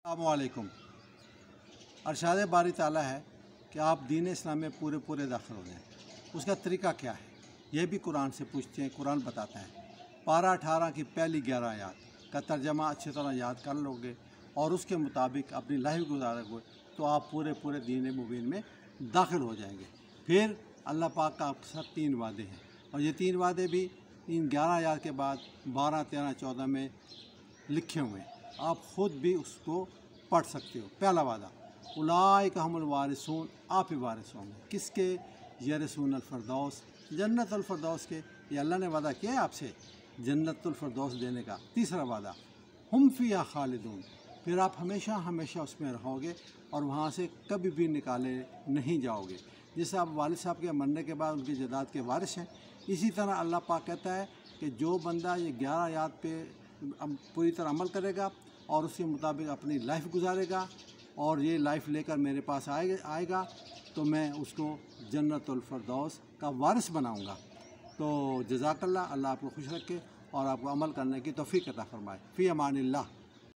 अस्सलामुअलैकुम। अरशाद बारी ताला है कि आप दीन इस्लाम में पूरे दाखिल हो जाएँ। उसका तरीका क्या है यह भी कुरान से पूछते हैं, कुरान बताता है। पारा 18 की पहली 11 आयत का तर्जमा अच्छी तरह याद कर लोगे और उसके मुताबिक अपनी लाइफ गुजारोगे तो आप पूरे दीन मुबीन में दाखिल हो जाएंगे। फिर अल्लाह पाक का आपके साथ 3 वादे हैं और ये 3 वादे भी इन 11 आयत के बाद 12, 13, 14 में लिखे हुए हैं। आप ख़ुद भी उसको पढ़ सकते हो। पहला वादा, उलाइका हुमुल वारिसून, आप ही वारिस होंगे। किसके? यरसूनल फरदौस, जन्नतुल फरदौस के। ये अल्लाह ने वादा किया है आपसे जन्नतुल फरदौस देने का। तीसरा वादा, हुम फ़ीहा खालिदून, फिर आप हमेशा उसमें रहोगे और वहाँ से कभी भी निकाले नहीं जाओगे। जैसे आप वालिद साहब के मरने के बाद उनकी जायदाद के वारिस हैं, इसी तरह अल्लाह पाक कहता है कि जो बंदा ये 11 आयत पे पूरी तरह अमल करेगा और उसके मुताबिक अपनी लाइफ गुजारेगा और ये लाइफ लेकर मेरे पास आएगा तो मैं उसको जन्नतुल फरदौस का वारिस बनाऊंगा। तो जज़ाकल्लाह, अल्लाह आपको खुश रखे और आपको अमल करने की तौफीक अता फरमाए। फ़ी अमानिल्लाह।